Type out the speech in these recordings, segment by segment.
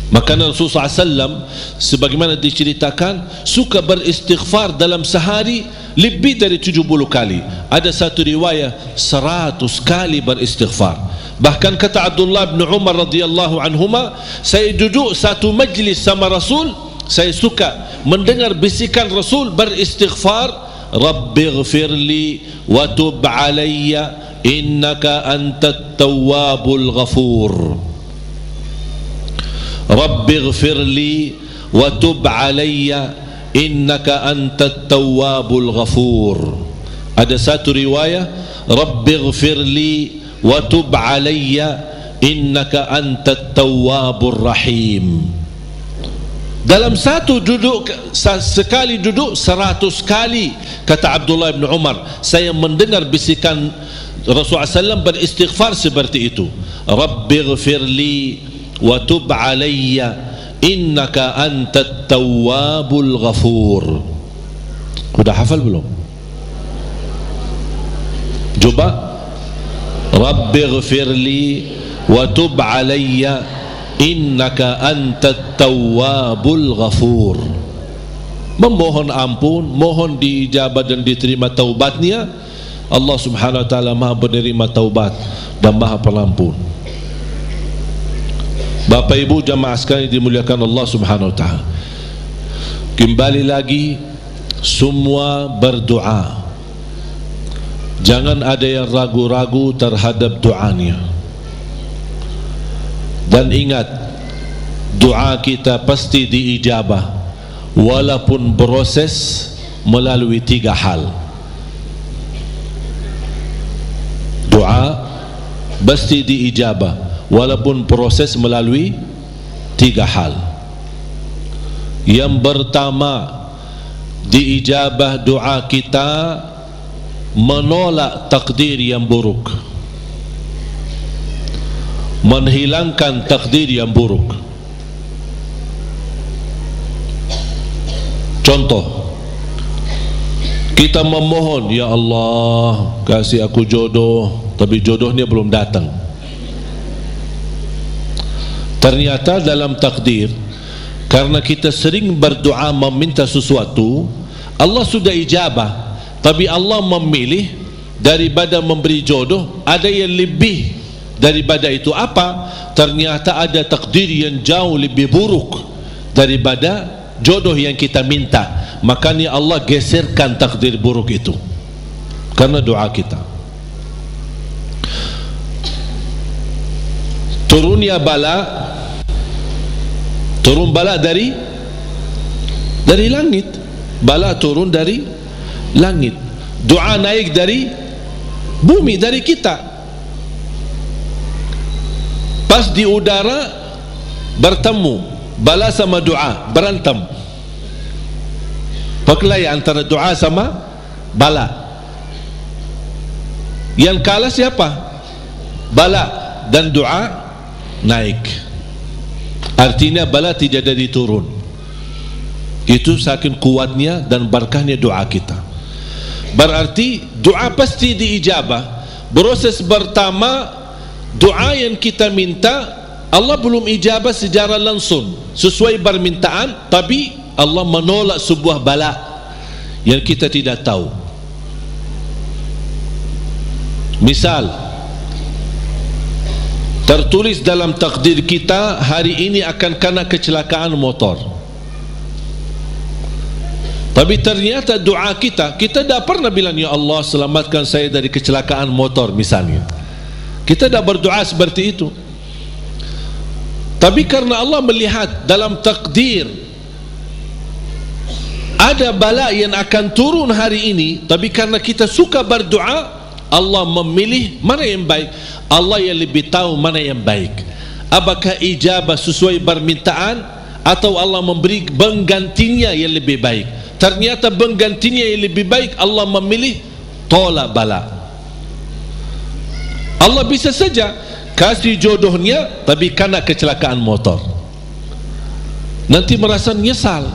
Maka Rasulullah SAW sebagaimana diceritakan suka beristighfar dalam sehari lebih dari 70 kali. Ada satu riwayat 100 kali beristighfar. Bahkan kata Abdullah bin Umar radhiyallahu anhuma, saya duduk satu majlis sama Rasul, saya suka mendengar bisikan Rasul beristighfar, Rabbighfirli wa tub alayya innaka antat tawwabul ghafur. Rabbighfirli wa tub alayya innaka antat tawwabul ghafur. Ada satu riwayat, Rabbighfirli wa tub alayya innaka antat tawwabur rahim. Dalam satu duduk, sekali duduk 100 kali, kata Abdullah bin Umar, saya mendengar bisikan Rasulullah SAW beristighfar seperti itu, Rabbighfirli wa tub alayya innaka antat tawwabul ghafur. Sudah hafal belum? Coba, Rabbighfirli wa tub alayya innaka antat tawwabul ghafur. Memohon ampun, mohon diijabah dan diterima taubatnya. Allah subhanahu wa ta'ala maha penerima taubat dan maha pengampun. Bapak ibu jamaah sekalian dimuliakan Allah subhanahu wa ta'ala, kembali lagi semua berdoa, jangan ada yang ragu-ragu terhadap doanya. Dan ingat, doa kita pasti diijabah walaupun proses melalui 3 hal. Doa pasti diijabah walaupun proses melalui 3 hal. Yang pertama, diijabah doa kita menolak takdir yang buruk, menghilangkan takdir yang buruk. Contoh, kita memohon, ya Allah kasih aku jodoh, tapi jodohnya belum datang. Ternyata dalam takdir, karena kita sering berdoa meminta sesuatu, Allah sudah ijabah, tapi Allah memilih daripada memberi jodoh, ada yang lebih daripada itu. Apa? Ternyata ada takdir yang jauh lebih buruk daripada jodoh yang kita minta. Makanya Allah geserkan takdir buruk itu karena doa kita. Turunnya bala, turun bala dari langit. Bala turun dari langit. Doa naik dari bumi, dari kita. Pas di udara bertemu, bala sama doa berantem, perkelahian antara doa sama bala. Yang kalah siapa? Bala, dan doa naik. Artinya bala tidak jadi turun. Itu saking kuatnya dan berkahnya doa kita. Berarti doa pasti diijabah. Proses pertama, doa yang kita minta Allah belum ijabah secara langsung sesuai permintaan, tapi Allah menolak sebuah bala yang kita tidak tahu. Misal, tertulis dalam takdir kita hari ini akan kena kecelakaan motor, tapi ternyata doa kita tidak pernah bilang, ya Allah selamatkan saya dari kecelakaan motor misalnya. Kita tidak berdoa seperti itu. Tapi karena Allah melihat dalam takdir ada bala yang akan turun hari ini, tapi karena kita suka berdoa, Allah memilih mana yang baik. Allah yang lebih tahu mana yang baik. Apakah ijabah sesuai permintaan atau Allah memberi penggantinya yang lebih baik. Ternyata penggantinya yang lebih baik, Allah memilih tolak bala. Allah bisa saja kasih jodohnya tapi kena kecelakaan motor, nanti merasa nyesal,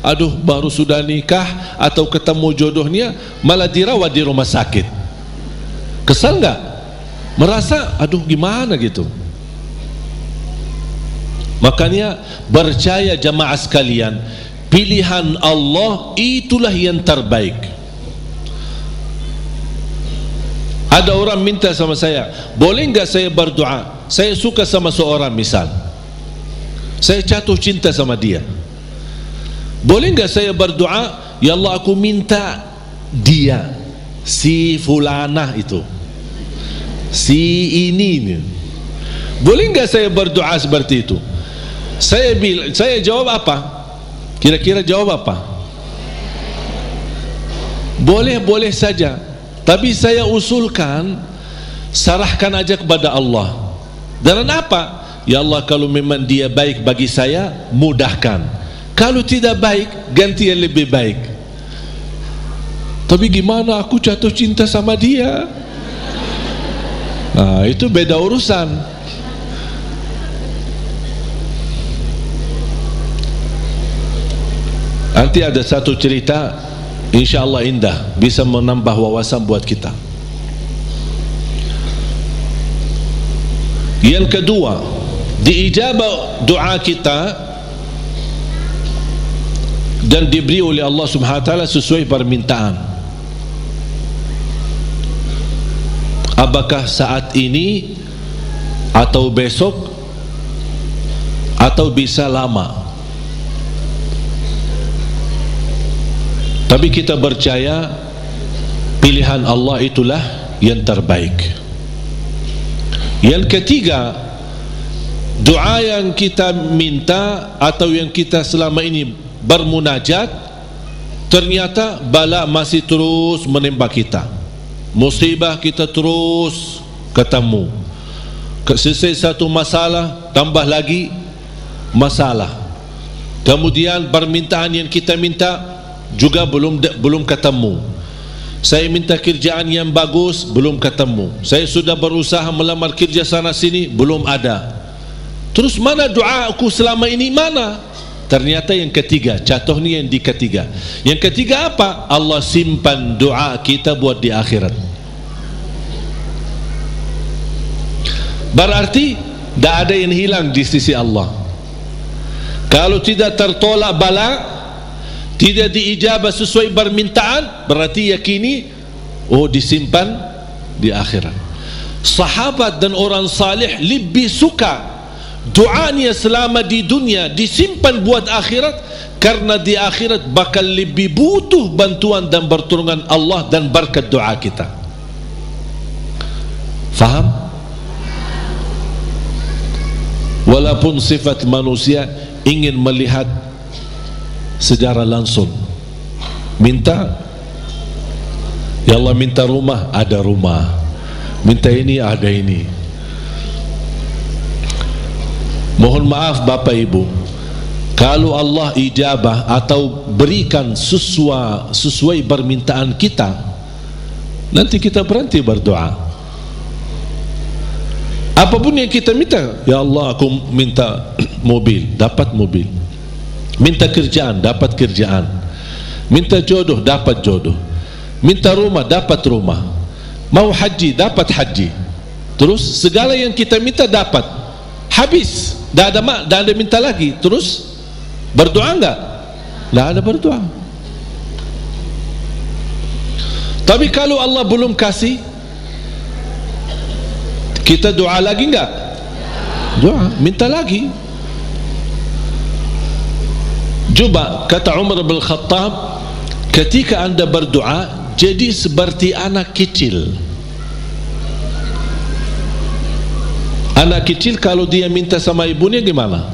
aduh baru sudah nikah atau ketemu jodohnya malah dirawat di rumah sakit. Kesal nggak? Merasa aduh gimana gitu. Makanya percaya jamaah sekalian, pilihan Allah itulah yang terbaik. Ada orang minta sama saya, boleh enggak saya berdoa? Saya suka sama seorang, misal saya jatuh cinta sama dia, boleh enggak saya berdoa, ya Allah aku minta dia, si fulanah itu, si ini, boleh enggak saya berdoa seperti itu? Saya jawab apa? Kira-kira jawab apa? Boleh saja, tapi saya usulkan, serahkan aja kepada Allah. Dan apa? Ya Allah, kalau memang dia baik bagi saya, mudahkan. Kalau tidak baik, ganti yang lebih baik. Tapi gimana aku jatuh cinta sama dia? Nah, itu beda urusan. Nanti ada satu cerita, insyaAllah indah, bisa menambah wawasan buat kita. Yang kedua, diijabah doa kita dan diberi oleh Allah Subhanahu wa taala sesuai permintaan. Apakah saat ini atau besok atau bisa lama? Tapi kita percaya pilihan Allah itulah yang terbaik. Yang ketiga, doa yang kita minta atau yang kita selama ini bermunajat, ternyata bala masih terus menimpa kita, musibah kita terus ketemu. Selesai satu masalah, tambah lagi masalah. Kemudian permintaan yang kita minta juga belum ketemu. Saya minta kerjaan yang bagus, belum ketemu. Saya sudah berusaha melamar kerja sana sini, belum ada. Terus mana doa aku selama ini, mana? Ternyata yang ketiga, jatuh ni yang di ketiga. Yang ketiga apa? Allah simpan doa kita buat di akhirat. Berarti tidak ada yang hilang di sisi Allah. Kalau tidak tertolak bala, tidak diijabah sesuai permintaan, berarti yakini disimpan di akhirat. Sahabat dan orang salih lebih suka doanya selama di dunia disimpan buat akhirat, karena di akhirat bakal lebih butuh bantuan dan pertolongan Allah dan berkat doa kita. Faham? Walaupun sifat manusia ingin melihat secara langsung, minta, ya Allah minta rumah, ada rumah, minta ini, ada ini. Mohon maaf Bapak Ibu, kalau Allah ijabah atau berikan sesuai permintaan kita, nanti kita berhenti berdoa. Apapun yang kita minta, ya Allah aku minta mobil, dapat mobil. Minta kerjaan, dapat kerjaan. Minta jodoh, dapat jodoh. Minta rumah, dapat rumah. Mau haji, dapat haji. Terus segala yang kita minta dapat. Habis, dah ada minta lagi. Terus berdoa enggak? Enggak ada berdoa. Tapi kalau Allah belum kasih, kita doa lagi enggak? Doa, minta lagi. Coba kata Umar bin Khattab, ketika anda berdoa jadi seperti anak kecil. Anak kecil kalau dia minta sama ibunya gimana?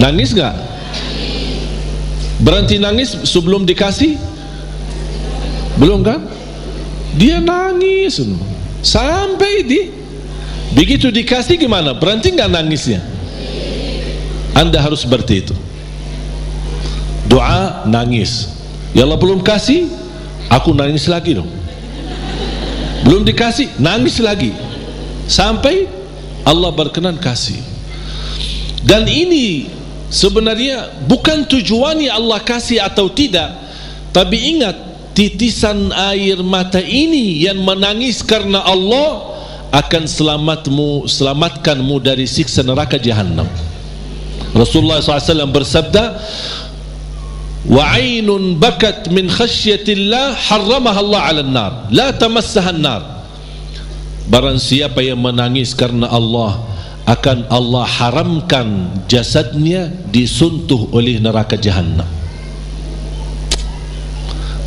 Nangis gak? Berhenti nangis sebelum dikasih? Belum kan? Dia nangis sampai begitu dikasih gimana? Berhenti gak nangisnya? Anda harus seperti itu. Doa nangis, ya Allah belum kasih, aku nangis lagi dong. Belum dikasih, nangis lagi, sampai Allah berkenan kasih. Dan ini sebenarnya bukan tujuannya Allah kasih atau tidak, tapi ingat, titisan air mata ini yang menangis karena Allah akan selamatkanmu dari siksa neraka Jahannam. Rasulullah SAW bersabda, wa ainun bakat min khasyatillah harramaha Allah 'alan nar la tamassaha an-nar. Barang siapa yang menangis karena Allah, akan Allah haramkan jasadnya disuntuh oleh neraka Jahannam.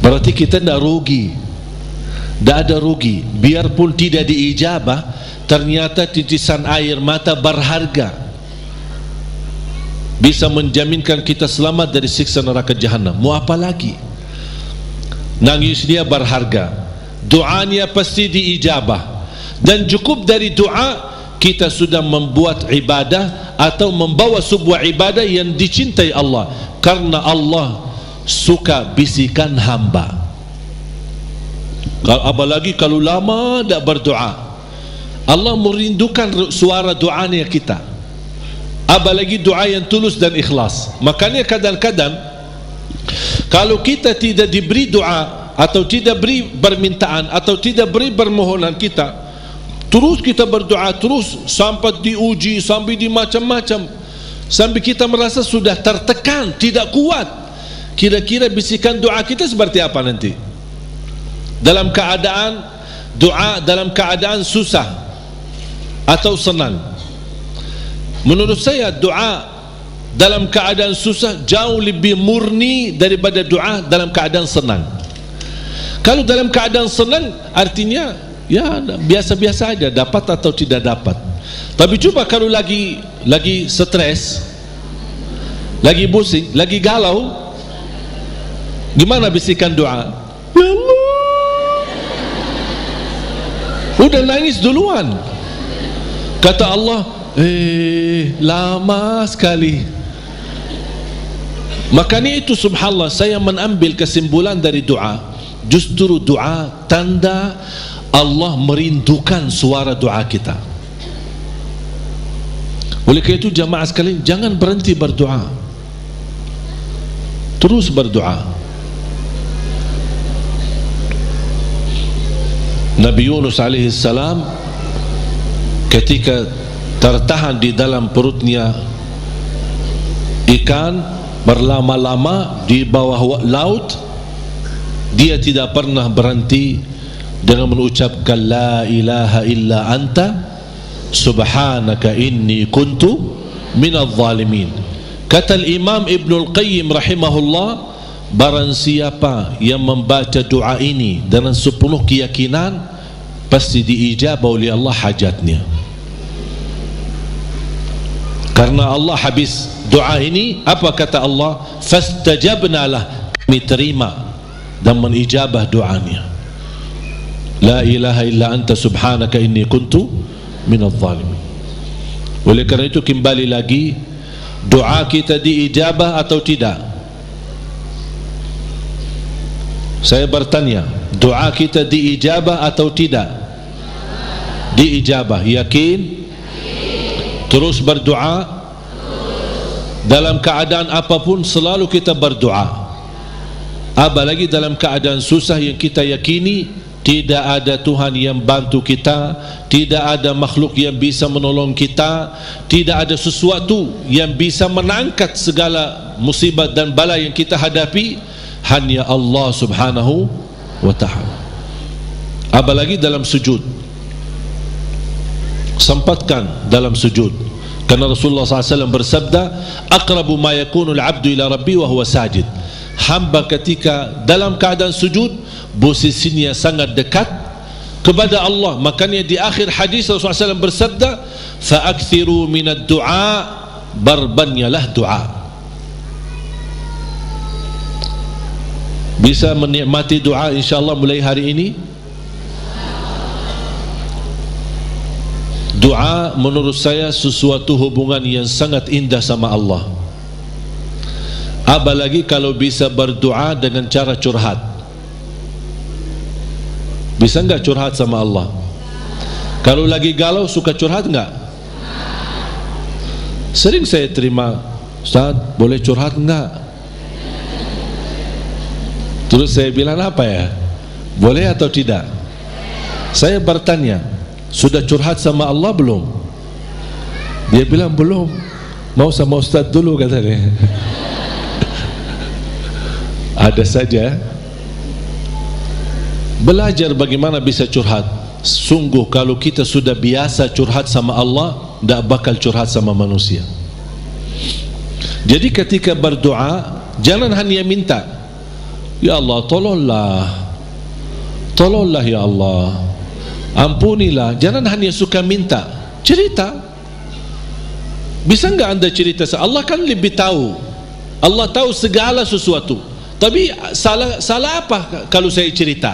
Berarti kita tidak rugi, tidak ada rugi. Biarpun tidak diijabah, ternyata titisan air mata berharga, bisa menjaminkan kita selamat dari siksa neraka Jahannam. Mau apa lagi? Nangis dia berharga, doanya pasti diijabah, dan cukup dari doa kita sudah membuat ibadah atau membawa sebuah ibadah yang dicintai Allah, karena Allah suka bisikan hamba. Apalagi kalau lama tak berdoa, Allah merindukan suara doanya kita. Apalagi doa yang tulus dan ikhlas. Makanya kadang-kadang kalau kita tidak diberi doa, atau tidak beri permintaan, atau tidak beri permohonan kita, terus kita berdoa terus sampai diuji, sampai di macam-macam, sampai kita merasa sudah tertekan, tidak kuat. Kira-kira bisikan doa kita seperti apa nanti? Dalam keadaan doa, dalam keadaan susah atau senang? Menurut saya doa dalam keadaan susah jauh lebih murni daripada doa dalam keadaan senang. Kalau dalam keadaan senang artinya ya biasa-biasa aja, dapat atau tidak dapat. Tapi coba kalau lagi stres, lagi pusing, lagi galau, gimana bisikan doa? Ya Allah, udah nangis duluan. Kata Allah, lama sekali. Makanya itu subhanallah, saya mengambil kesimpulan dari doa, justru doa tanda Allah merindukan suara doa kita. Oleh karena itu jamaah sekalian, jangan berhenti berdoa, terus berdoa. Nabi Yunus alaihi salam ketika tertahan di dalam perutnya ikan berlama-lama di bawah laut, dia tidak pernah berhenti dengan mengucapkan la ilaha illa anta subhanaka inni kuntu minadh zalimin. Kata Imam Ibnul Qayyim rahimahullah, barang siapa yang membaca doa ini dengan sepenuh keyakinan, pasti diijabah oleh Allah hajatnya. Karena Allah habis doa ini, apa kata Allah? Fastajabna lah, kami terima dan menijabah doanya. La ilaha illa anta subhanaka inni kuntu minadh zalimin. Oleh kerana itu kembali lagi, doa kita diijabah atau tidak? Saya bertanya, doa kita diijabah atau tidak? Diijabah. Yakin? Terus berdoa. Dalam keadaan apapun selalu kita berdoa. Apalagi dalam keadaan susah yang kita yakini tidak ada Tuhan yang bantu kita, tidak ada makhluk yang bisa menolong kita, tidak ada sesuatu yang bisa mengangkat segala musibah dan bala yang kita hadapi, hanya Allah subhanahu wa ta'ala. Apalagi dalam sujud, sempatkan dalam sujud, karena Rasulullah SAW bersabda, aqrabu ma yakunu al-abdu ila rabbi wa huwa sajid. Hamba ketika dalam keadaan sujud, posisinya sangat dekat kepada Allah. Makanya di akhir hadis Rasulullah SAW bersabda, fa'akthiru minad du'a, barbanyalah doa. Bisa menikmati doa insyaAllah mulai hari ini. Doa menurut saya sesuatu hubungan yang sangat indah sama Allah. Apalagi kalau bisa berdoa dengan cara curhat. Bisa enggak curhat sama Allah? Kalau lagi galau suka curhat enggak? Sering saya terima, Ustaz boleh curhat enggak? Terus saya bilang apa ya? Boleh atau tidak? Saya bertanya, sudah curhat sama Allah belum? Dia bilang belum. Mau sama ustaz dulu katanya. Ada saja. Belajar bagaimana bisa curhat. Sungguh kalau kita sudah biasa curhat sama Allah, tidak bakal curhat sama manusia. Jadi ketika berdoa, jangan hanya minta, ya Allah tolonglah, tolonglah ya Allah, ampunilah. Jangan hanya suka minta, cerita. Bisa enggak anda cerita? Allah kan lebih tahu. Allah tahu segala sesuatu. Tapi salah apa kalau saya cerita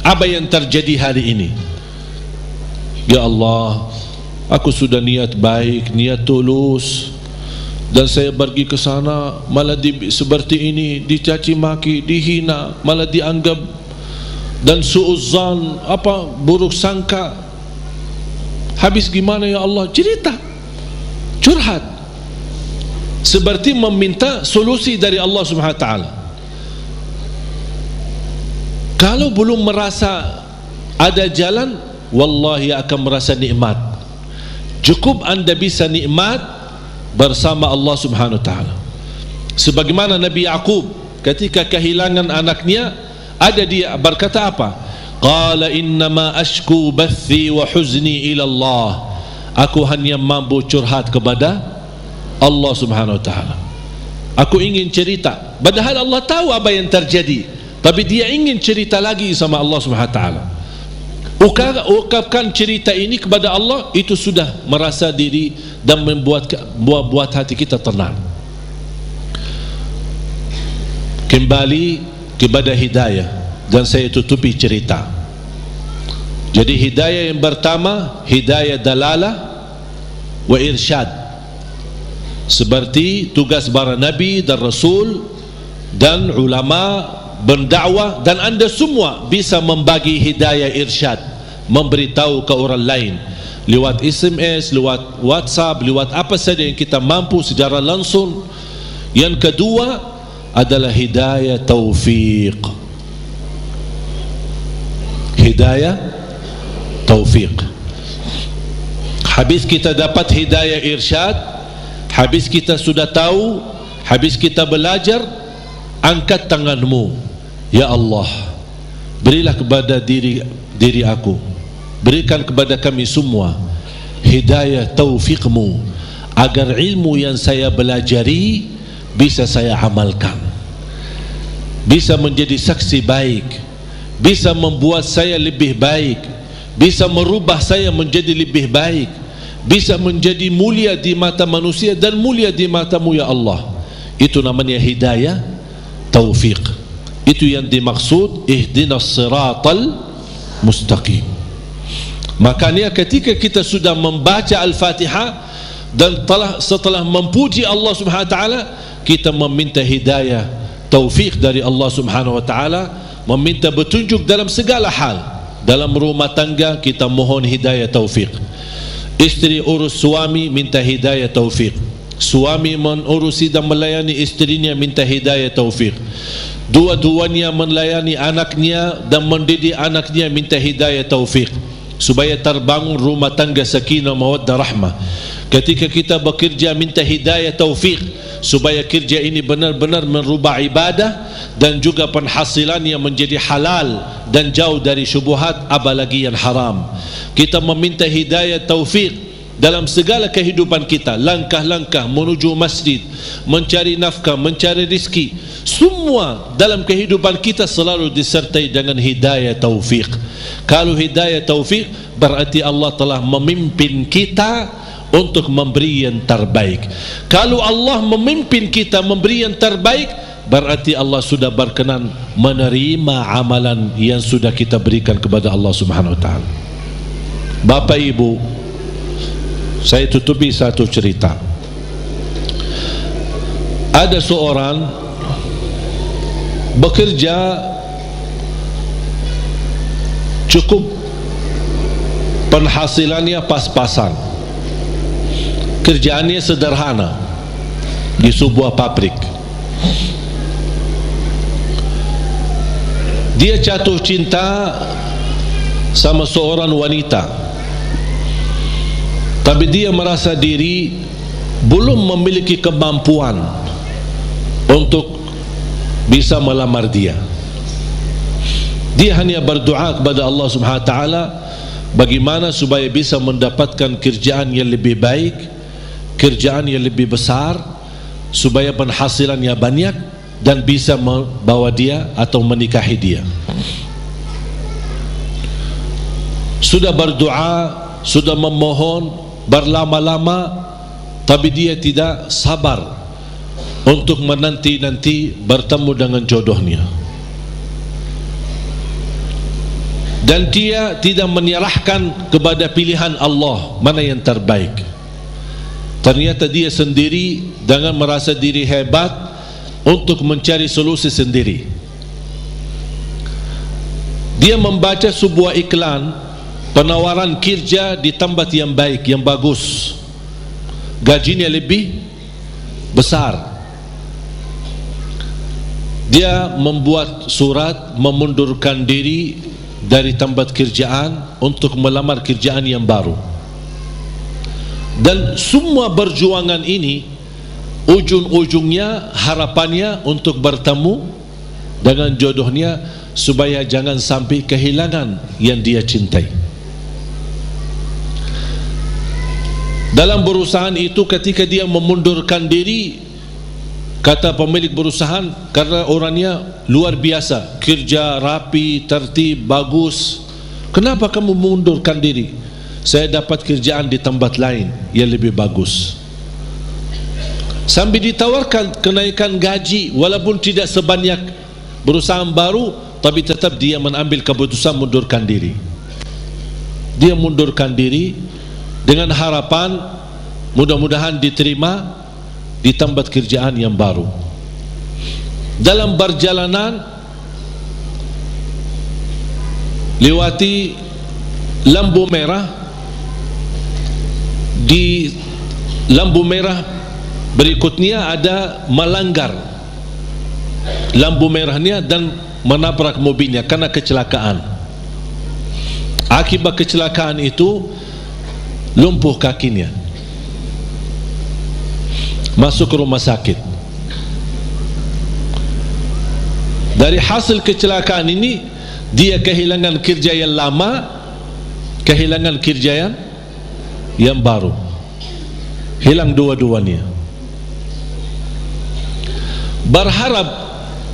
apa yang terjadi hari ini? Ya Allah, aku sudah niat baik, niat tulus, dan saya pergi ke sana malah seperti ini, dicaci maki, dihina, malah dianggap, dan suuzzan, apa, buruk sangka. Habis gimana ya Allah? Cerita, curhat, seperti meminta solusi dari Allah Subhanahu wa taala. Kalau belum merasa ada jalan, wallahi akan merasa nikmat. Cukup anda bisa nikmat bersama Allah Subhanahu wa taala. Sebagaimana Nabi Yaqub ketika kehilangan anaknya, ada dia berkata apa? Qala innama ashku bathi wa huzni ila Allah. Aku hanya mampu curhat kepada Allah Subhanahu wa taala. Aku ingin cerita, padahal Allah tahu apa yang terjadi, tapi dia ingin cerita lagi sama Allah Subhanahu wa taala. Ungkapkan cerita ini kepada Allah, itu sudah merasa diri dan membuat hati kita tenang. Kembali kepada hidayah, dan saya tutupi cerita. Jadi hidayah yang pertama, hidayah dalalah wa irsyad, seperti tugas para nabi dan rasul dan ulama berdakwah, dan anda semua bisa membagi hidayah irsyad, memberitahu ke orang lain lewat SMS, lewat WhatsApp, lewat apa saja yang kita mampu secara langsung. Yang kedua adalah hidayah taufiq. Hidayah taufiq. Habis kita dapat hidayah irsyad, habis kita sudah tahu, habis kita belajar, angkat tanganmu, ya Allah, berilah kepada diri aku, berikan kepada kami semua hidayah taufiqmu, agar ilmu yang saya belajari bisa saya amalkan, bisa menjadi saksi baik, bisa membuat saya lebih baik, bisa merubah saya menjadi lebih baik, bisa menjadi mulia di mata manusia dan mulia di matamu ya Allah. Itu namanya hidayah taufiq. Itu yang dimaksud ihdinas siratal mustaqim. Makanya ketika kita sudah membaca Al-Fatihah dan setelah memuji Allah Subhanahu wa taala, kita meminta hidayah taufiq dari Allah Subhanahu wa taala, meminta petunjuk dalam segala hal. Dalam rumah tangga kita mohon hidayah taufiq. Istri urus suami, minta hidayah taufiq. Suami menurusi dan melayani istrinya, minta hidayah taufiq. Dua-duanya melayani anaknya dan mendidik anaknya, minta hidayah taufiq, supaya terbangun rumah tangga sakinah mawaddah rahmah. Ketika kita bekerja, minta hidayah taufiq, supaya kerja ini benar-benar merubah ibadah dan juga penghasilannya menjadi halal dan jauh dari syubhat, apalagi yang haram. Kita meminta hidayah taufiq dalam segala kehidupan kita, langkah-langkah menuju masjid, mencari nafkah, mencari rizki, semua dalam kehidupan kita selalu disertai dengan hidayah taufiq. Kalau hidayah taufiq, berarti Allah telah memimpin kita untuk memberi yang terbaik. Kalau Allah memimpin kita memberi yang terbaik, berarti Allah sudah berkenan menerima amalan yang sudah kita berikan kepada Allah Subhanahu wa taala. Bapak Ibu, saya tutupi satu cerita. Ada seorang bekerja cukup, penghasilannya pas-pasan, kerjaannya sederhana di sebuah pabrik. Dia jatuh cinta sama seorang wanita, tapi dia merasa diri belum memiliki kemampuan untuk bisa melamar dia. Dia hanya berdoa kepada Allah Subhanahu wa taala bagaimana supaya bisa mendapatkan kerjaan yang lebih baik, kerjaan yang lebih besar, supaya penghasilannya banyak dan bisa membawa dia atau menikahi dia. Sudah berdoa, sudah memohon berlama-lama, tapi dia tidak sabar untuk menanti-nanti bertemu dengan jodohnya. Dan dia tidak menyerahkan kepada pilihan Allah mana yang terbaik. Ternyata dia sendiri dengan merasa diri hebat untuk mencari solusi sendiri. Dia membaca sebuah iklan penawaran kerja di tempat yang baik, yang bagus, gajinya lebih besar. Dia membuat surat memundurkan diri dari tempat kerjaan untuk melamar kerjaan yang baru. Dan semua perjuangan ini ujung-ujungnya harapannya untuk bertemu dengan jodohnya supaya jangan sampai kehilangan yang dia cintai. Dalam perusahaan itu ketika dia memundurkan diri, kata pemilik perusahaan, karena orangnya luar biasa, kerja rapi, tertib, bagus, kenapa kamu mengundurkan diri? Saya dapat kerjaan di tempat lain yang lebih bagus. Sambil ditawarkan kenaikan gaji walaupun tidak sebanyak perusahaan baru, tapi tetap dia mengambil keputusan mundurkan diri. Dia mundurkan diri dengan harapan mudah-mudahan diterima di tempat kerjaan yang baru. Dalam perjalanan lewati lampu merah, di lampu merah berikutnya ada melanggar lampu merahnya dan menabrak mobilnya karena kecelakaan. Akibat kecelakaan itu lumpuh kakinya, masuk ke rumah sakit. Dari hasil kecelakaan ini dia kehilangan kerja yang lama, kehilangan kerja yang baru, hilang dua-duanya. Berharap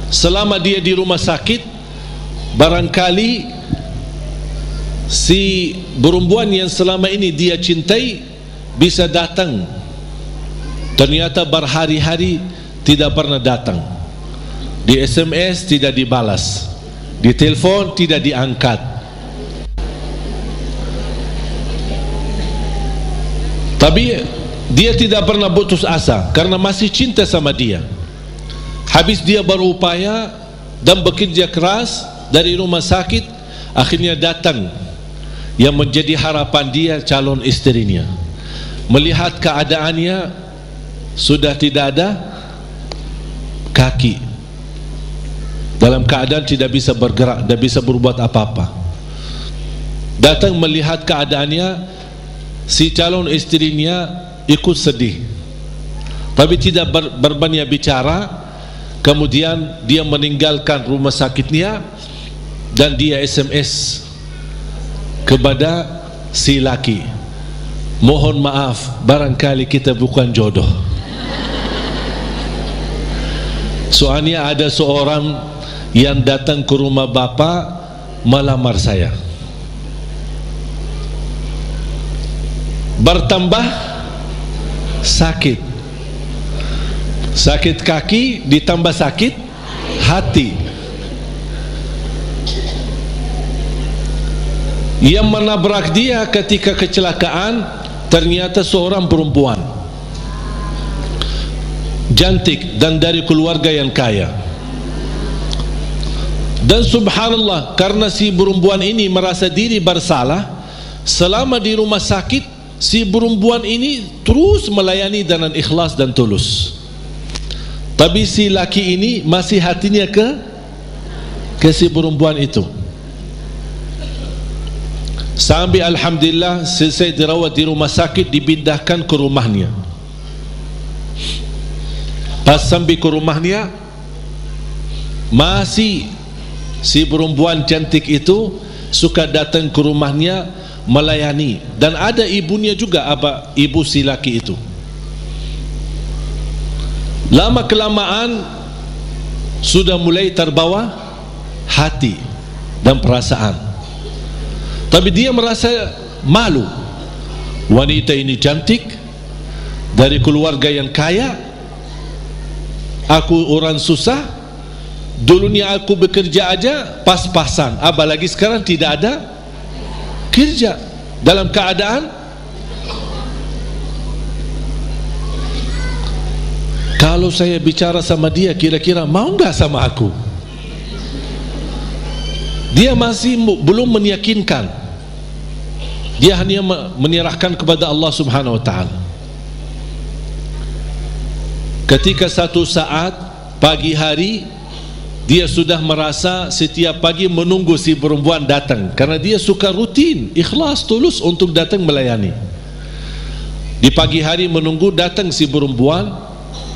selama dia di rumah sakit barangkali si perempuan yang selama ini dia cintai bisa datang. Ternyata berhari-hari tidak pernah datang. Di SMS tidak dibalas, di telepon tidak diangkat. Tapi dia tidak pernah putus asa karena masih cinta sama dia. Habis dia berupaya dan bekerja keras dari rumah sakit, akhirnya datang yang menjadi harapan dia, calon istrinya. Melihat keadaannya sudah tidak ada kaki, dalam keadaan tidak bisa bergerak, tidak bisa berbuat apa-apa. Datang melihat keadaannya, si calon istrinya ikut sedih, tapi tidak berbanyak bicara. Kemudian dia meninggalkan rumah sakitnya dan dia SMS kepada si laki, mohon maaf barangkali kita bukan jodoh. Soalnya ada seorang yang datang ke rumah bapak melamar saya. Bertambah sakit, sakit kaki ditambah sakit hati. Yang menabrak dia ketika kecelakaan ternyata seorang perempuan cantik dan dari keluarga yang kaya. Dan subhanallah, karena si perempuan ini merasa diri bersalah, selama di rumah sakit si perempuan ini terus melayani dengan ikhlas dan tulus. Tapi si laki ini masih hatinya ke si perempuan itu. Sampai alhamdulillah selesai dirawat di rumah sakit, dipindahkan ke rumahnya. Pas sampai ke rumahnya, masih si perempuan cantik itu suka datang ke rumahnya melayani, dan ada ibunya juga, ibu si laki itu. Lama kelamaan sudah mulai terbawa hati dan perasaan, tapi dia merasa malu. Wanita ini cantik, dari keluarga yang kaya, aku orang susah. Dulunya aku bekerja aja pas-pasan, apalagi sekarang tidak ada kerja. Dalam keadaan kalau saya bicara sama dia, kira-kira mau enggak sama aku? Dia masih belum meyakinkan. Dia hanya menyerahkan kepada Allah Subhanahu wa taala. Ketika satu saat pagi hari, dia sudah merasa setiap pagi menunggu si perempuan datang, karena dia suka rutin, ikhlas, tulus untuk datang melayani. Di pagi hari menunggu datang si perempuan,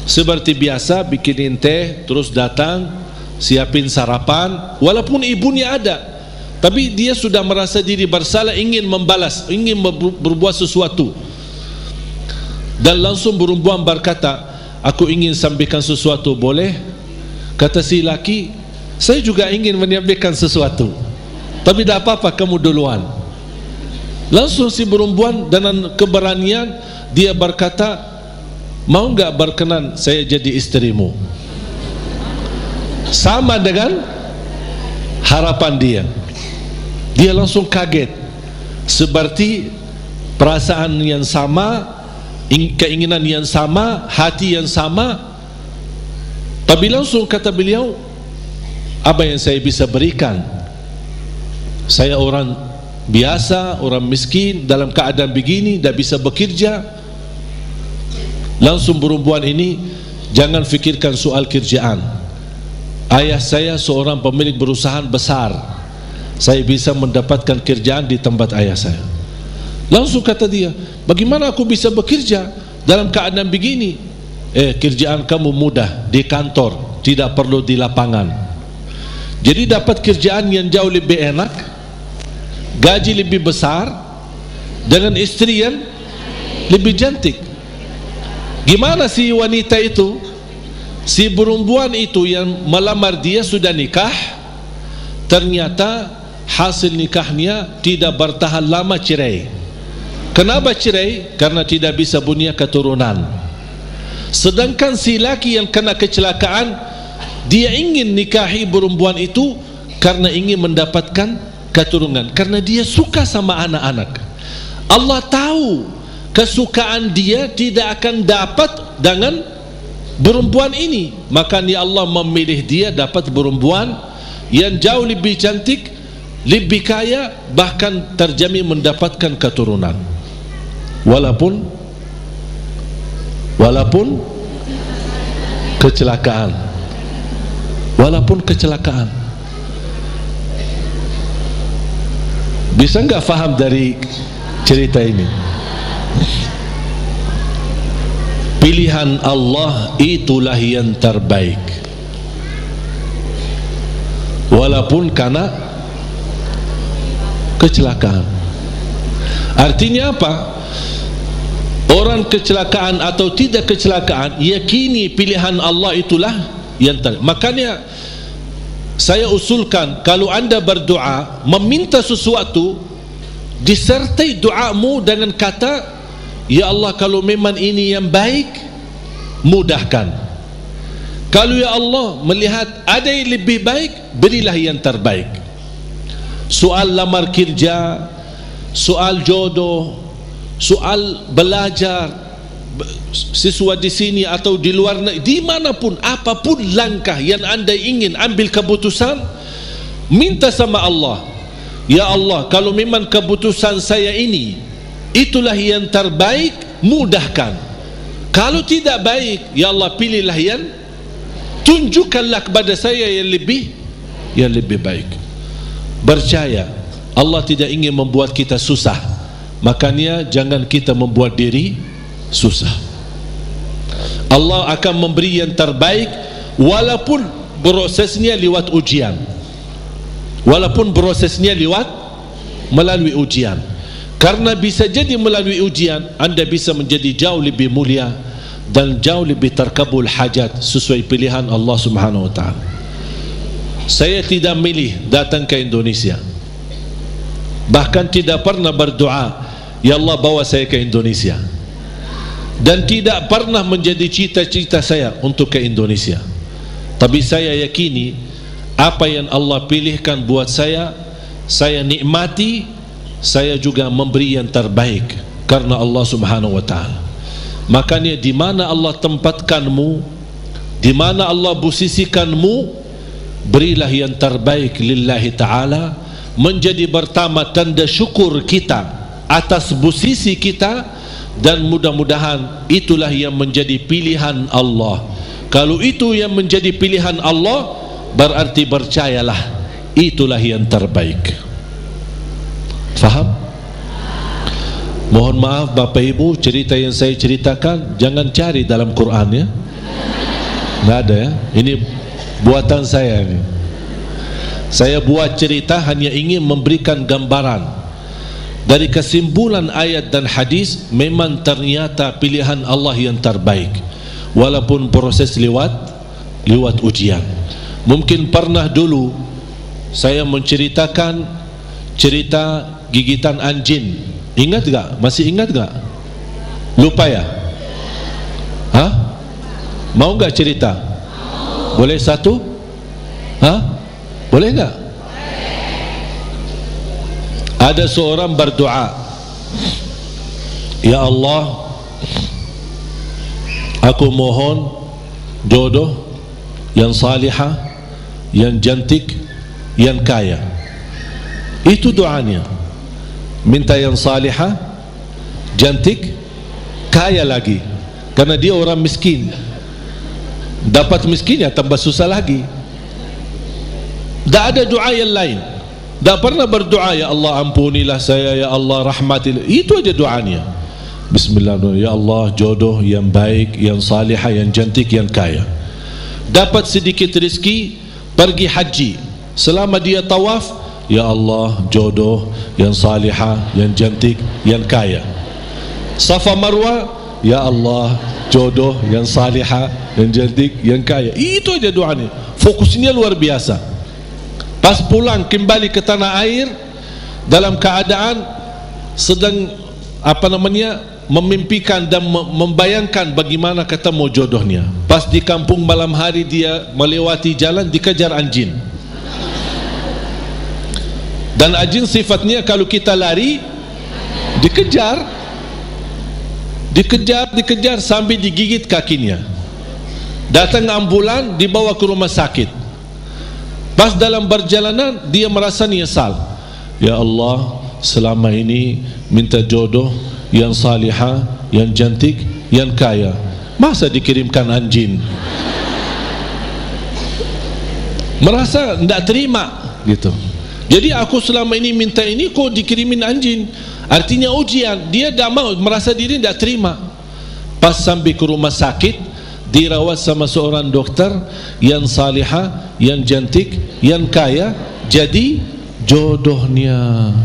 seperti biasa bikinin teh, terus datang siapin sarapan, walaupun ibunya ada, tapi dia sudah merasa diri bersalah, ingin membalas, ingin berbuat sesuatu. Dan langsung perempuan berkata, aku ingin sampaikan sesuatu, boleh? Kata si laki, saya juga ingin menyampaikan sesuatu, tapi tidak apa-apa, kamu duluan. Langsung si perempuan dengan keberanian dia berkata, mau enggak berkenan saya jadi istrimu? Sama dengan harapan dia. Dia langsung kaget, seperti perasaan yang sama, keinginan yang sama, hati yang sama. Tapi langsung kata beliau, apa yang saya bisa berikan? Saya orang biasa, orang miskin, dalam keadaan begini, tidak bisa bekerja. Langsung perempuan ini, jangan fikirkan soal kerjaan. Ayah saya seorang pemilik perusahaan besar, saya bisa mendapatkan kerjaan di tempat ayah saya. Langsung kata dia, bagaimana aku bisa bekerja dalam keadaan begini? Kerjaan kamu mudah di kantor, tidak perlu di lapangan. Jadi dapat kerjaan yang jauh lebih enak, gaji lebih besar, dengan istri yang lebih cantik. Gimana si wanita itu, si perempuan itu yang melamar dia sudah nikah, ternyata hasil nikahnya tidak bertahan lama, cerai. Kenapa cerai? Karena tidak bisa punya keturunan. Sedangkan si laki yang kena kecelakaan, dia ingin nikahi perempuan itu karena ingin mendapatkan keturunan, karena dia suka sama anak-anak. Allah tahu kesukaan dia tidak akan dapat dengan perempuan ini, makanya Allah memilih dia dapat perempuan yang jauh lebih cantik, lebih kaya, bahkan terjamin mendapatkan keturunan. Walaupun kecelakaan, bisa enggak faham dari cerita ini? Pilihan Allah itulah yang terbaik, walaupun karena kecelakaan. Artinya apa? Orang kecelakaan atau tidak kecelakaan, yakini pilihan Allah itulah yang terbaik. Makanya saya usulkan, kalau anda berdoa meminta sesuatu, disertai doamu dengan kata, ya Allah, kalau memang ini yang baik, mudahkan. Kalau ya Allah melihat ada yang lebih baik, berilah yang terbaik. Soal lamar kerja, soal jodoh, soal belajar, siswa di sini atau di luar negeri, dimanapun, apapun langkah yang anda ingin ambil keputusan, minta sama Allah, ya Allah, kalau memang keputusan saya ini itulah yang terbaik, mudahkan. Kalau tidak baik, ya Allah, pilihlah yang, tunjukkanlah kepada saya yang lebih baik. Percaya Allah tidak ingin membuat kita susah, makanya jangan kita membuat diri susah. Allah akan memberi yang terbaik walaupun prosesnya lewat ujian, walaupun prosesnya lewat melalui ujian. Karena bisa jadi melalui ujian anda bisa menjadi jauh lebih mulia dan jauh lebih terkabul hajat sesuai pilihan Allah Subhanahu wa taala. Saya tidak milih datang ke Indonesia, bahkan tidak pernah berdoa ya Allah bawa saya ke Indonesia, dan tidak pernah menjadi cita-cita saya untuk ke Indonesia. Tapi saya yakini apa yang Allah pilihkan buat saya nikmati, saya juga memberi yang terbaik karena Allah Subhanahu wa taala. Makanya di mana Allah tempatkanmu, di mana Allah posisikanmu, berilah yang terbaik lillahi taala, menjadi pertama tanda syukur kita atas posisi kita, dan mudah-mudahan itulah yang menjadi pilihan Allah. Kalau itu yang menjadi pilihan Allah, berarti percayalah itulah yang terbaik. Faham? Mohon maaf Bapak Ibu, cerita yang saya ceritakan jangan cari dalam Quran ya. Nggak ada ya. Ini buatan saya ini. Saya buat cerita hanya ingin memberikan gambaran dari kesimpulan ayat dan hadis. Memang ternyata pilihan Allah yang terbaik walaupun proses lewat ujian. Mungkin pernah dulu saya menceritakan cerita gigitan anjing. Ingat gak? Masih ingat gak? Lupa ya? Hah? Mau gak cerita? Boleh satu? Hah? Boleh gak? Ada seorang berdoa, ya Allah, aku mohon jodoh yang salihah, yang cantik, yang kaya. Itu doanya. Minta yang salihah, cantik, kaya lagi. Karena dia orang miskin. Dapat miskinnya tambah susah lagi. Tak ada doa yang lain. Tak pernah berdoa ya Allah ampunilah saya, ya Allah rahmatilah. Itu aja doanya. Bismillahirrahmanirrahim. Ya Allah jodoh yang baik, yang salihah, yang cantik, yang kaya. Dapat sedikit rezeki, pergi haji. Selama dia tawaf, ya Allah jodoh yang salihah, yang cantik, yang kaya. Safa Marwa, ya Allah jodoh yang salihah, yang cantik, yang kaya. Itu aja doanya. Fokusnya luar biasa. Pas pulang kembali ke tanah air dalam keadaan sedang memimpikan dan membayangkan bagaimana ketemu jodohnya. Pas di kampung malam hari dia melewati jalan dikejar anjing. Dan anjing sifatnya kalau kita lari dikejar sampai digigit kakinya. Datang ambulan dibawa ke rumah sakit. Pas dalam perjalanan dia merasa nyesal. Ya Allah, selama ini minta jodoh yang salihah, yang cantik, yang kaya, masa dikirimkan anjing? Merasa tidak terima gitu. Jadi aku selama ini minta ini kok dikirimin anjing. Artinya ujian. Dia tidak mau, merasa diri tidak terima. Pas sampai ke rumah sakit, dirawat sama seorang dokter yang salihah, yang cantik, yang kaya, jadi jodohnya.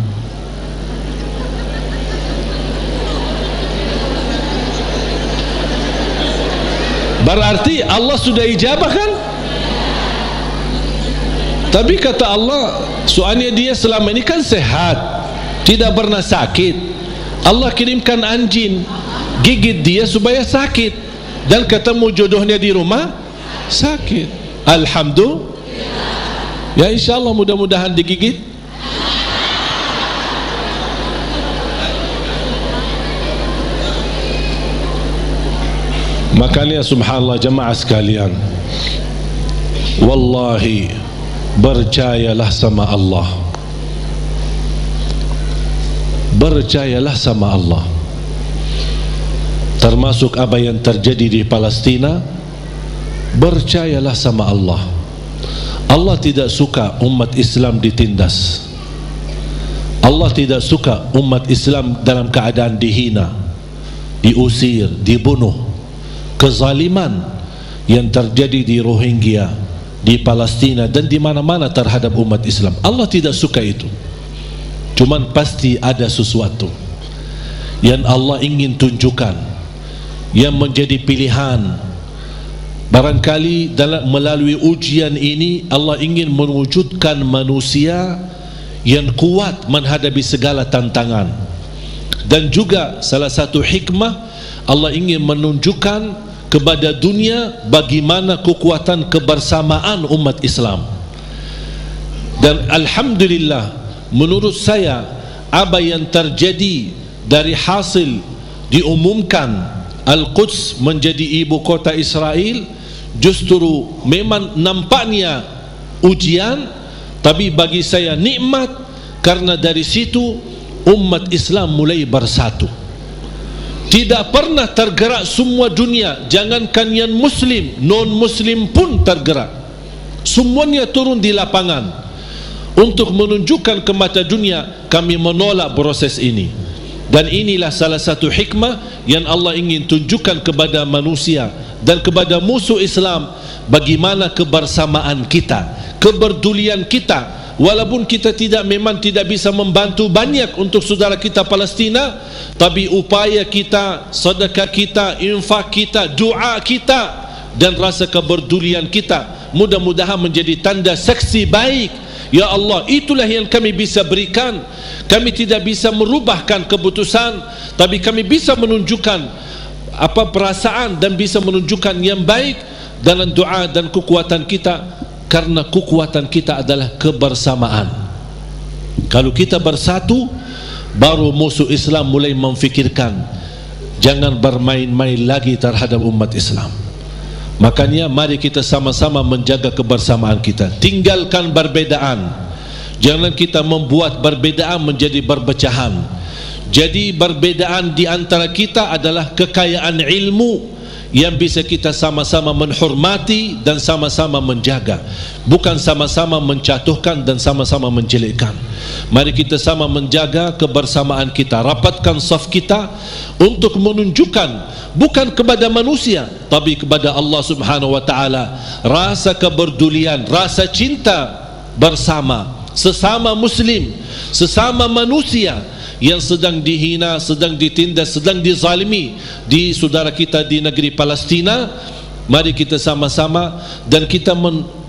Berarti Allah sudah ijabah kan? Tapi kata Allah, soalnya dia selama ini kan sehat, tidak pernah sakit. Allah kirimkan anjing gigit dia supaya sakit, dan ketemu jodohnya di rumah sakit. Alhamdulillah. Ya insyaallah mudah-mudahan digigit. Makanya subhanallah jemaah sekalian, wallahi percayalah sama Allah. Percayalah sama Allah. Termasuk apa yang terjadi di Palestina, percayalah sama Allah. Allah tidak suka umat Islam ditindas. Allah tidak suka umat Islam dalam keadaan dihina, diusir, dibunuh. kezaliman yang terjadi di Rohingya, di Palestina dan di mana-mana terhadap umat Islam. Allah tidak suka itu. Cuman pasti ada sesuatu yang Allah ingin tunjukkan, yang menjadi pilihan. Barangkali melalui ujian ini Allah ingin mewujudkan manusia yang kuat menghadapi segala tantangan. Dan juga salah satu hikmah, Allah ingin menunjukkan kepada dunia bagaimana kekuatan kebersamaan umat Islam. Dan alhamdulillah, menurut saya apa yang terjadi dari hasil diumumkan Al-Quds menjadi ibu kota Israel, justru memang nampaknya ujian, tapi bagi saya nikmat, karena dari situ umat Islam mulai bersatu. Tidak pernah tergerak semua dunia, jangankan yang muslim, non-muslim pun tergerak. Semuanya turun di lapangan untuk menunjukkan ke mata dunia, kami menolak proses ini. Dan inilah salah satu hikmah yang Allah ingin tunjukkan kepada manusia dan kepada musuh Islam, bagaimana kebersamaan kita, kepedulian kita. Walaupun kita memang tidak bisa membantu banyak untuk saudara kita Palestina, tapi upaya kita, sedekah kita, infak kita, doa kita dan rasa kepedulian kita mudah-mudahan menjadi tanda saksi baik. Ya Allah, itulah yang kami bisa berikan. Kami tidak bisa merubahkan keputusan, tapi kami bisa menunjukkan perasaan dan bisa menunjukkan yang baik dalam doa dan kekuatan kita. Karena kekuatan kita adalah kebersamaan. Kalau kita bersatu, baru musuh Islam mulai memfikirkan, jangan bermain-main lagi terhadap umat Islam. Makanya mari kita sama-sama menjaga kebersamaan kita. Tinggalkan perbedaan. Jangan kita membuat perbedaan menjadi perpecahan. Jadi perbedaan di antara kita adalah kekayaan ilmu yang bisa kita sama-sama menghormati dan sama-sama menjaga, bukan sama-sama menjatuhkan dan sama-sama menjelekkan. Mari kita sama menjaga kebersamaan kita, rapatkan saf kita untuk menunjukkan bukan kepada manusia tapi kepada Allah Subhanahu wa taala rasa kepedulian, rasa cinta bersama sesama muslim, sesama manusia yang sedang dihina, sedang ditindas, sedang dizalimi di saudara kita di negeri Palestina. Mari kita sama-sama dan kita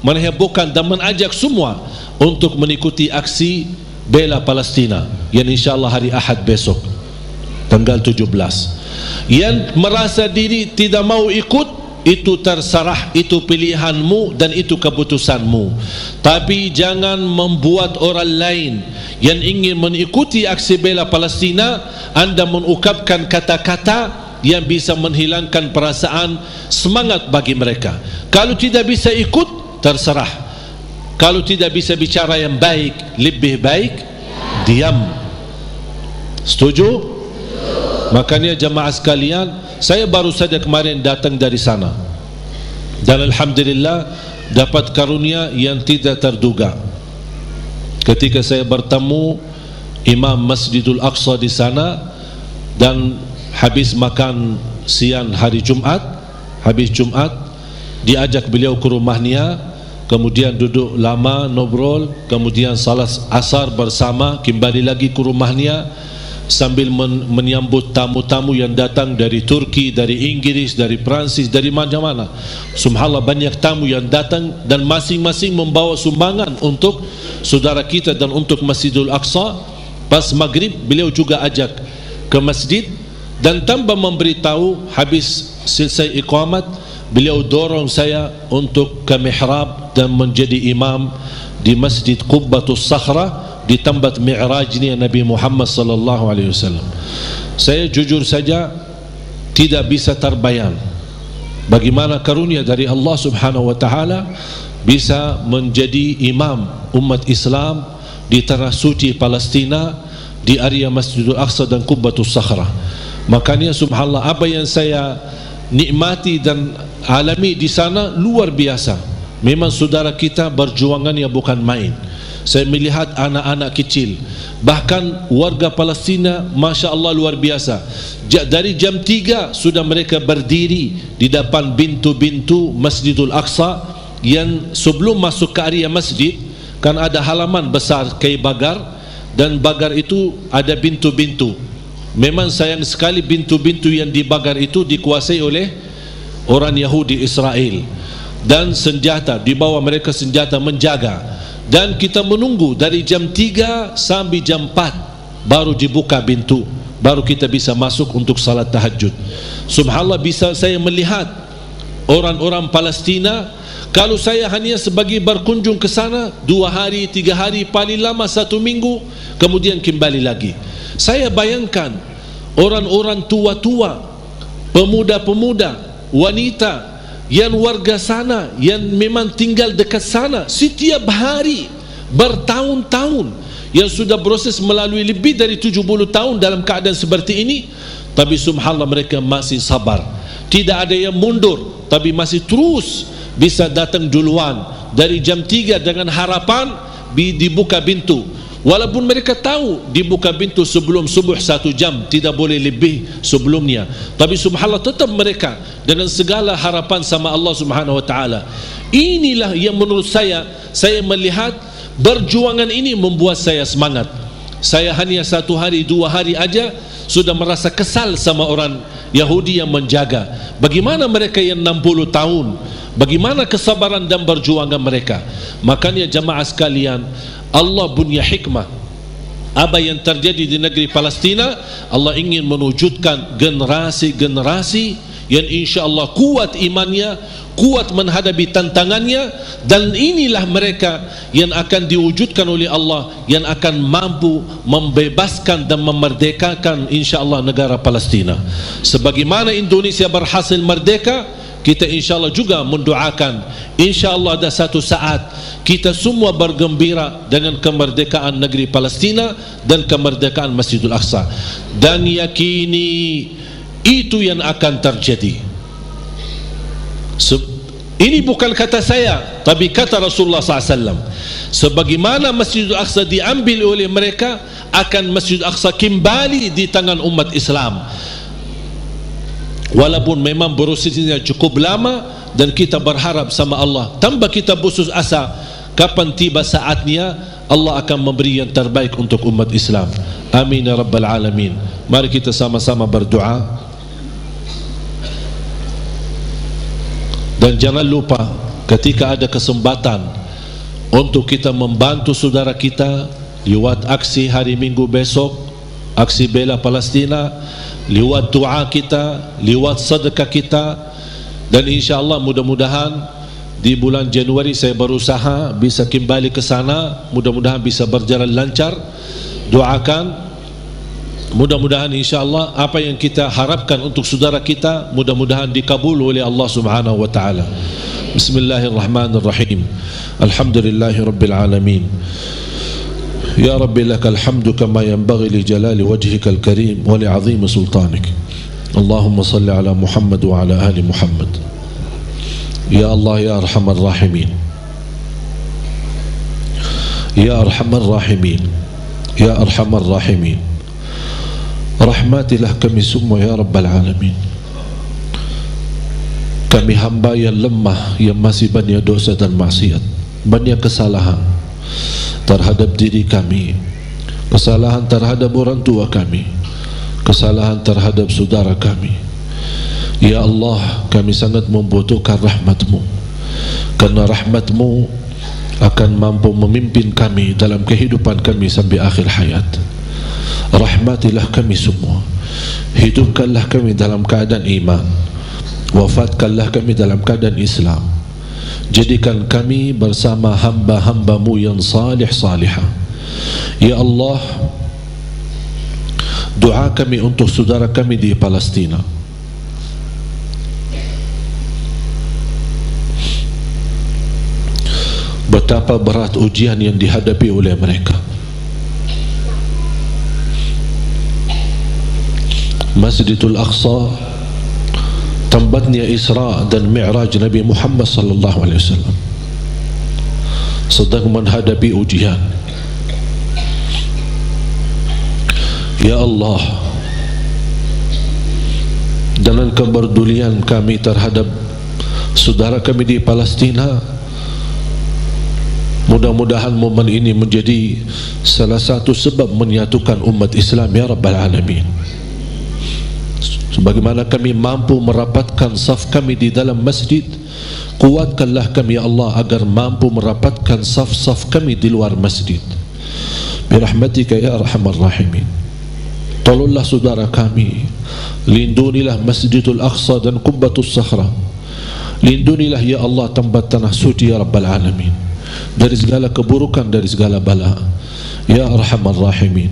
menghebohkan dan mengajak semua untuk mengikuti aksi bela Palestina yang insyaAllah hari Ahad besok tanggal 17. Yang merasa diri tidak mau ikut, itu terserah, itu pilihanmu dan itu keputusanmu. Tapi jangan membuat orang lain yang ingin mengikuti aksi bela Palestina, anda mengungkapkan kata-kata yang bisa menghilangkan perasaan semangat bagi mereka. Kalau tidak bisa ikut, terserah. Kalau tidak bisa bicara yang baik, lebih baik diam. Setuju? Makanya jemaah sekalian, saya baru saja kemarin datang dari sana dan alhamdulillah dapat karunia yang tidak terduga. Ketika saya bertemu Imam Masjidul Aqsa di sana dan habis makan siang hari Jumat, habis Jumat diajak beliau ke rumahnya, kemudian duduk lama ngobrol, kemudian salat asar bersama, kembali lagi ke rumahnya sambil menyambut tamu-tamu yang datang dari Turki, dari Inggris, dari Prancis, dari mana-mana. Subhanallah, banyak tamu yang datang dan masing-masing membawa sumbangan untuk saudara kita dan untuk Masjidul Aqsa. Pas maghrib beliau juga ajak ke masjid dan tanpa memberitahu, habis selesai iqamat beliau dorong saya untuk ke mihrab dan menjadi imam di Masjid Qubbatus Sakhra di tempat mi'rajnya Nabi Muhammad sallallahu alaihi wasallam. Saya jujur saja tidak bisa terbayang bagaimana karunia dari Allah Subhanahu wa taala bisa menjadi imam umat Islam di tanah suci Palestina, di area Masjidul Aqsa dan Qubbatus Sakhra. Makanya subhanallah, apa yang saya nikmati dan alami di sana luar biasa. Memang saudara kita berjuangannya bukan main. saya melihat anak-anak kecil, bahkan warga Palestina, Masya Allah luar biasa. Dari jam 3 sudah mereka berdiri di depan pintu-pintu Masjidul Aqsa, yang sebelum masuk ke area masjid kan ada halaman besar kayu bagar, dan bagar itu ada pintu-pintu. Memang sayang sekali pintu-pintu yang di bagar itu dikuasai oleh orang Yahudi Israel, dan senjata, di bawah mereka senjata menjaga. Dan kita menunggu dari jam 3 sampai jam 4 baru dibuka pintu, baru kita bisa masuk untuk salat tahajud. Subhanallah, bisa saya melihat orang-orang Palestina, kalau saya hanya sebagai berkunjung ke sana 2 hari, 3 hari, paling lama 1 minggu, kemudian kembali lagi. Saya bayangkan orang-orang tua-tua, pemuda-pemuda, wanita yang warga sana, yang memang tinggal dekat sana setiap hari bertahun-tahun, yang sudah proses melalui lebih dari 70 tahun dalam keadaan seperti ini, tapi subhanallah mereka masih sabar, tidak ada yang mundur, tapi masih terus bisa datang duluan dari jam 3 dengan harapan dibuka pintu. Walaupun mereka tahu dibuka pintu sebelum subuh 1 jam, tidak boleh lebih sebelumnya, tapi subhanallah tetap mereka dengan segala harapan sama Allah Subhanahu wa taala. Inilah yang menurut saya melihat perjuangan ini membuat saya semangat. Saya hanya 1 hari 2 hari aja sudah merasa kesal sama orang Yahudi yang menjaga. Bagaimana mereka yang 60 tahun, bagaimana kesabaran dan perjuangan mereka. Makanya jamaah sekalian, Allah punya hikmah. Apa yang terjadi di negeri Palestina, Allah ingin mewujudkan generasi-generasi yang insya Allah kuat imannya, kuat menghadapi tantangannya, dan inilah mereka yang akan diwujudkan oleh Allah, yang akan mampu membebaskan dan memerdekakan insya Allah negara Palestina. Sebagaimana Indonesia berhasil merdeka, kita insya Allah juga mendoakan, insya Allah ada satu saat kita semua bergembira dengan kemerdekaan negeri Palestina dan kemerdekaan Masjidul Aqsa, dan yakini itu yang akan terjadi. Ini bukan kata saya, tapi kata Rasulullah SAW. Sebagaimana Masjidul Aqsa diambil oleh mereka, akan Masjidul Aqsa kembali di tangan umat Islam. Walaupun memang prosesnya cukup lama, dan kita berharap sama Allah, tanpa kita putus asa, kapan tiba saatnya Allah akan memberi yang terbaik untuk umat Islam. Amin ya rabbal alamin. Mari kita sama-sama berdoa. Dan jangan lupa ketika ada kesempatan untuk kita membantu saudara kita lewat aksi hari Minggu besok, aksi bela Palestina, lewat doa kita, lewat sedekah kita, dan insyaAllah mudah-mudahan di bulan Januari saya berusaha bisa kembali ke sana, mudah-mudahan bisa berjalan lancar. Doakan, mudah-mudahan insyaAllah apa yang kita harapkan untuk saudara kita mudah-mudahan dikabul oleh Allah Subhanahu wa ta'ala. Bismillahirrahmanirrahim. Alhamdulillahi rabbil alamin. Ya Rabbi lakal hamdu kama yanbaghi li jalali wajhikal karim wa li azimi sultanik. Allahumma salli ala Muhammad wa ala ali Muhammad. Ya Allah ya arhamar rahimin, ya arhamar rahimin, ya arhamar rahimin, rahmatilah kami semua ya Rabbal alamin. Kami hamba yang lemah, yang masih banyak dosa dan maksiat, banyak kesalahan terhadap diri kami, kesalahan terhadap orang tua kami, kesalahan terhadap saudara kami. Ya Allah, kami sangat membutuhkan rahmat-Mu, karena rahmat-Mu akan mampu memimpin kami dalam kehidupan kami sampai akhir hayat. Rahmatilah kami semua, hidupkanlah kami dalam keadaan iman, wafatkanlah kami dalam keadaan Islam. Jadikan kami bersama hamba-hamba-Mu yang salih-salihah. Ya Allah, doa kami untuk saudara kami di Palestina. Betapa berat ujian yang dihadapi oleh mereka. Masjidul Aqsa, tempatnya Isra dan Mi'raj Nabi Muhammad sallallahu alaihi wasallam. sedang menghadapi ujian. Ya Allah, dengan kepedulian kami terhadap saudara kami di Palestina, mudah-mudahan momen ini menjadi salah satu sebab menyatukan umat Islam ya Rabbal Alamin. Sebagaimana kami mampu merapatkan saf kami di dalam masjid, kuatkanlah kami ya Allah agar mampu merapatkan saf-saf kami di luar masjid. Birahmatika ya Arhamar Rahimin. Tolonglah saudara kami, lindunilah Masjidul Aqsa dan Qubbatus Sakhra, lindunilah ya Allah tempat tanah suci ya Rabbal Alamin dari segala keburukan, dari segala bala ya Arhamar Rahimin.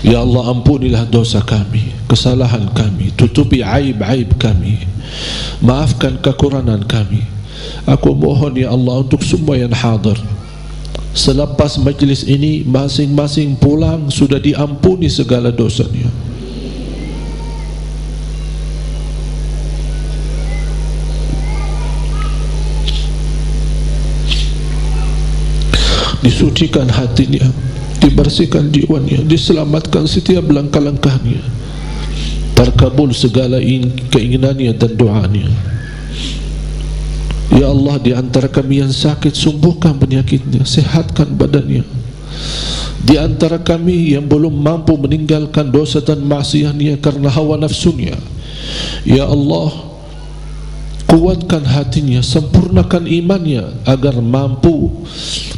Ya Allah, ampunilah dosa kami, kesalahan kami, tutupi aib-aib kami, maafkan kekurangan kami. Aku mohon ya Allah untuk semua yang hadir, selepas majlis ini masing-masing pulang sudah diampuni segala dosanya. Disucikan hatinya, dibersihkan jiwanya, diselamatkan setiap langkah-langkahnya, terkabul segala keinginannya dan doanya. Ya Allah, di antara kami yang sakit, sembuhkan penyakitnya, sehatkan badannya. Di antara kami yang belum mampu meninggalkan dosa dan maksiatnya karena hawa nafsunya, ya Allah, kuatkan hatinya, sempurnakan imannya agar mampu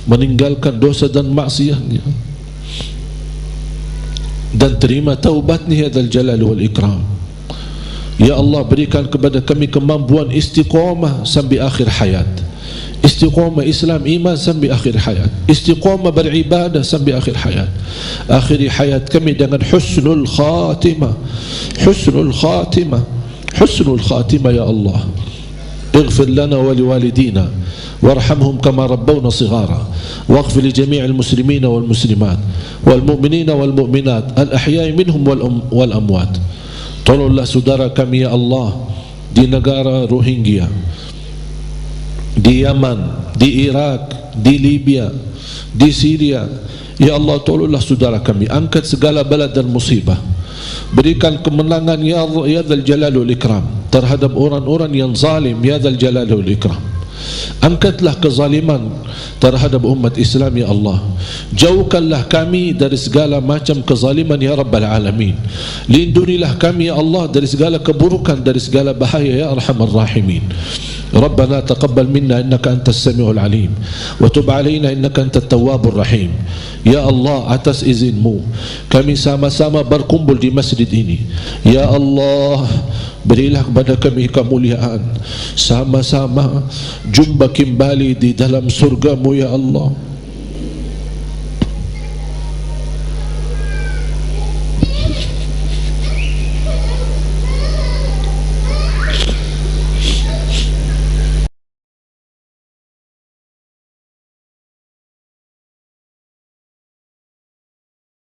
meninggalkan dosa dan maksiatnya dan terima taubatnya ya Dzal Jalali wal Ikram. Ya Allah, berikan kepada kami kemampuan istiqamah sampai akhir hayat, istiqamah Islam iman sampai akhir hayat, istiqamah beribadah sampai akhir hayat. Akhiri hayat kami dengan husnul khatimah, husnul khatimah, husnul khatimah ya Allah. اغفر لنا ولوالدينا وارحمهم كما ربونا صغارا واغفر لجميع المسلمين والمسلمات والمؤمنين والمؤمنات الأحياء منهم والأموات. Tolonglah saudara kami ya Allah di negara Rohingya, di Yaman, di Iraq, di Libya, di Syria. Ya Allah, tolonglah saudara kami, angkat segala bala dan musibah, berikan kemenangan ya Allah ya Dzal Jalali wal Ikram terhadap orang-orang yang zalim ya Dzal Jalali wal Ikram. Angkatlah kezaliman terhadap umat Islam ya Allah. Jauhkanlah kami dari segala macam kezaliman ya Rabbal Alamin. Lindunilah kami ya Allah dari segala keburukan, dari segala bahaya ya Arhamar Rahimin. Rabbana taqabbal minna innaka antas samiul alim wa tub alaina innaka antat tawwabur rahim. Ya Allah, atas izinmu kami sama-sama berkumpul di masjid ini. Ya Allah, berilah kepada kami kemuliaan, sama-sama jumpa kembali di dalam surgamu ya Allah.